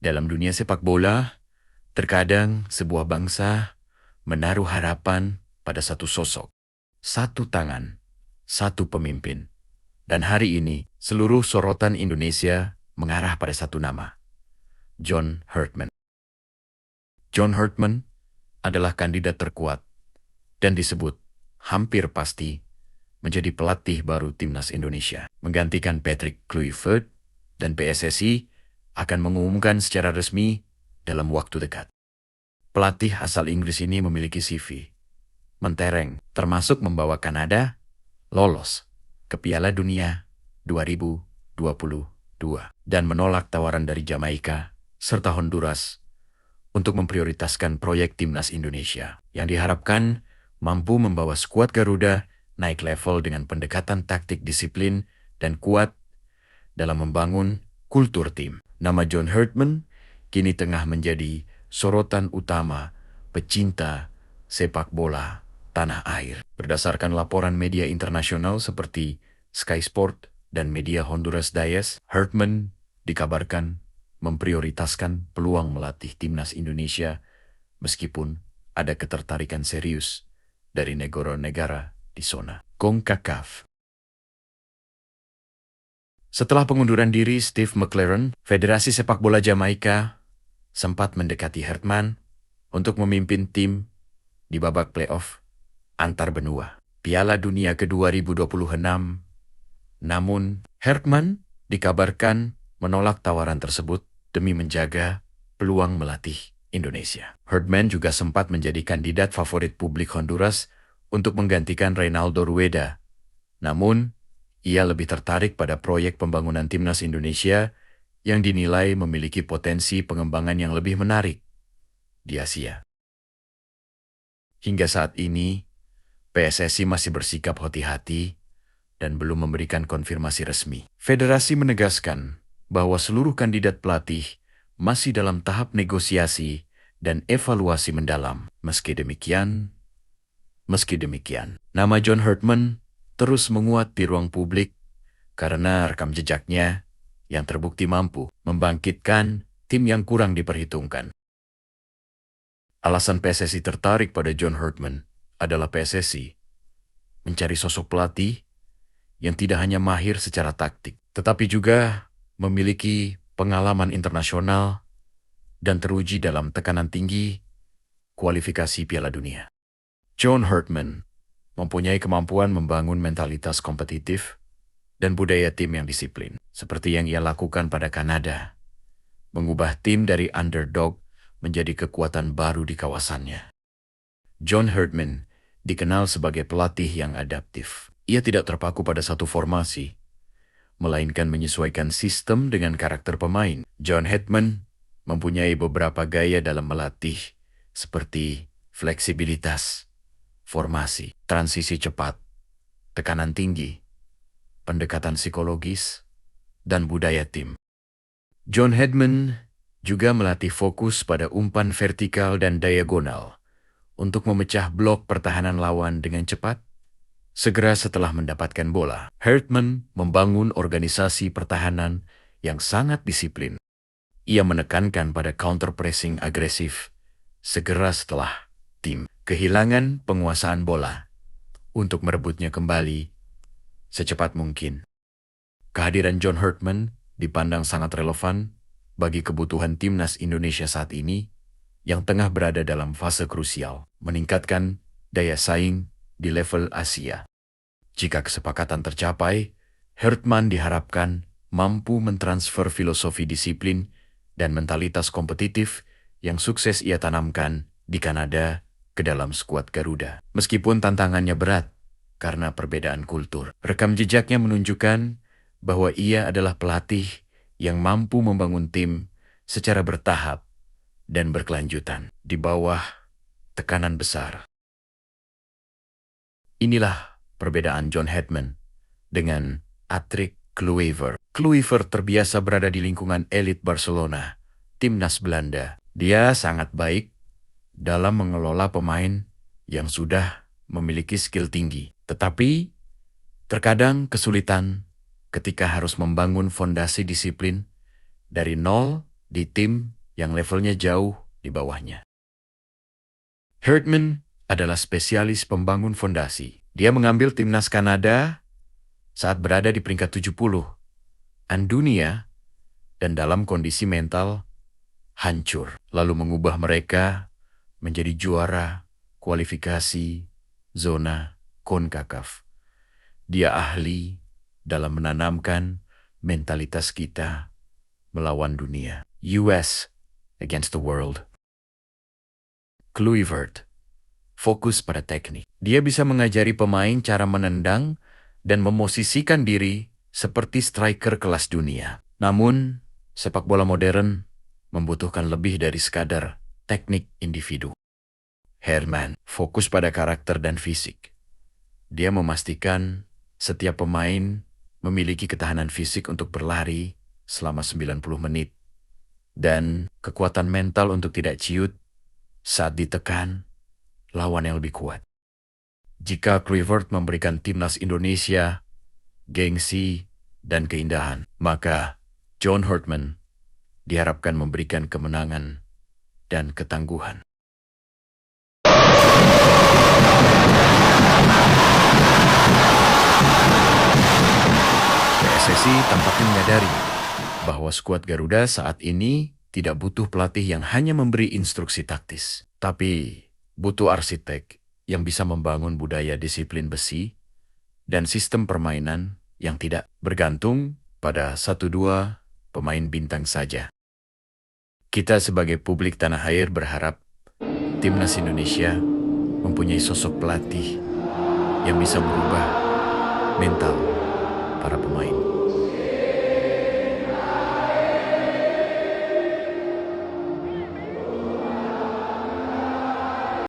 Dalam dunia sepak bola, terkadang sebuah bangsa menaruh harapan pada satu sosok, satu tangan, satu pemimpin. Dan hari ini, seluruh sorotan Indonesia mengarah pada satu nama, John Herdman. John Herdman adalah kandidat terkuat dan disebut hampir pasti menjadi pelatih baru timnas Indonesia, menggantikan Patrick Kluivert, dan PSSI akan mengumumkan secara resmi dalam waktu dekat. Pelatih asal Inggris ini memiliki CV mentereng, termasuk membawa Kanada lolos ke Piala Dunia 2022 dan menolak tawaran dari Jamaika serta Honduras untuk memprioritaskan proyek timnas Indonesia yang diharapkan mampu membawa skuad Garuda naik level dengan pendekatan taktik disiplin dan kuat dalam membangun kultur tim. Nama John Herdman kini tengah menjadi sorotan utama pecinta sepak bola tanah air. Berdasarkan laporan media internasional seperti Sky Sport dan media Honduras Dias, Herdman dikabarkan memprioritaskan peluang melatih timnas Indonesia meskipun ada ketertarikan serius dari negara-negara di zona CONCACAF. Setelah pengunduran diri Steve McLaren, Federasi Sepak Bola Jamaika sempat mendekati Herdman untuk memimpin tim di babak playoff antar benua Piala Dunia ke-2026. Namun, Herdman dikabarkan menolak tawaran tersebut demi menjaga peluang melatih Indonesia. Herdman juga sempat menjadi kandidat favorit publik Honduras untuk menggantikan Reynaldo Rueda. Namun, ia lebih tertarik pada proyek pembangunan timnas Indonesia yang dinilai memiliki potensi pengembangan yang lebih menarik di Asia. Hingga saat ini, PSSI masih bersikap hati-hati dan belum memberikan konfirmasi resmi. Federasi menegaskan bahwa seluruh kandidat pelatih masih dalam tahap negosiasi dan evaluasi mendalam. Meski demikian, nama John Herdman terus menguat di ruang publik karena rekam jejaknya yang terbukti mampu membangkitkan tim yang kurang diperhitungkan. Alasan PSSI tertarik pada John Herdman adalah PSSI mencari sosok pelatih yang tidak hanya mahir secara taktik, tetapi juga memiliki pengalaman internasional dan teruji dalam tekanan tinggi kualifikasi Piala Dunia. John Herdman mempunyai kemampuan membangun mentalitas kompetitif dan budaya tim yang disiplin, seperti yang ia lakukan pada Kanada, mengubah tim dari underdog menjadi kekuatan baru di kawasannya. John Herdman dikenal sebagai pelatih yang adaptif. Ia tidak terpaku pada satu formasi, melainkan menyesuaikan sistem dengan karakter pemain. John Herdman mempunyai beberapa gaya dalam melatih, seperti fleksibilitas, formasi, transisi cepat, tekanan tinggi, pendekatan psikologis, dan budaya tim. John Herdman juga melatih fokus pada umpan vertikal dan diagonal untuk memecah blok pertahanan lawan dengan cepat. Segera setelah mendapatkan bola, Herdman membangun organisasi pertahanan yang sangat disiplin. Ia menekankan pada counter-pressing agresif segera setelah tim kehilangan penguasaan bola untuk merebutnya kembali secepat mungkin. Kehadiran John Herdman dipandang sangat relevan bagi kebutuhan timnas Indonesia saat ini yang tengah berada dalam fase krusial, meningkatkan daya saing di level Asia. Jika kesepakatan tercapai, Herdman diharapkan mampu mentransfer filosofi disiplin dan mentalitas kompetitif yang sukses ia tanamkan di Kanada ke dalam skuad Garuda. Meskipun tantangannya berat karena perbedaan kultur, rekam jejaknya menunjukkan bahwa ia adalah pelatih yang mampu membangun tim secara bertahap dan berkelanjutan di bawah tekanan besar. Inilah perbedaan John Herdman dengan Patrick Kluivert. Kluivert terbiasa berada di lingkungan elit Barcelona, timnas Belanda. Dia sangat baik dalam mengelola pemain yang sudah memiliki skill tinggi. Tetapi terkadang kesulitan ketika harus membangun fondasi disiplin dari nol di tim yang levelnya jauh di bawahnya. Herdman adalah spesialis pembangun fondasi. Dia mengambil timnas Kanada saat berada di peringkat 70-an dunia dan dalam kondisi mental hancur, lalu mengubah mereka menjadi juara kualifikasi zona CONCACAF. Dia ahli dalam menanamkan mentalitas kita melawan dunia. US against the world. Kluivert fokus pada teknik. Dia bisa mengajari pemain cara menendang dan memosisikan diri seperti striker kelas dunia. Namun, sepak bola modern membutuhkan lebih dari sekadar teknik individu. Herdman fokus pada karakter dan fisik. Dia memastikan setiap pemain memiliki ketahanan fisik untuk berlari selama 90 menit dan kekuatan mental untuk tidak ciut saat ditekan lawan yang lebih kuat. Jika Kluivert memberikan timnas Indonesia gengsi dan keindahan, maka John Herdman diharapkan memberikan kemenangan dan ketangguhan. PSSI tampaknya menyadari bahwa skuad Garuda saat ini tidak butuh pelatih yang hanya memberi instruksi taktis, tapi butuh arsitek yang bisa membangun budaya disiplin besi dan sistem permainan yang tidak bergantung pada 1-2 pemain bintang saja. Kita sebagai publik tanah air berharap timnas Indonesia mempunyai sosok pelatih yang bisa merubah mental para pemain.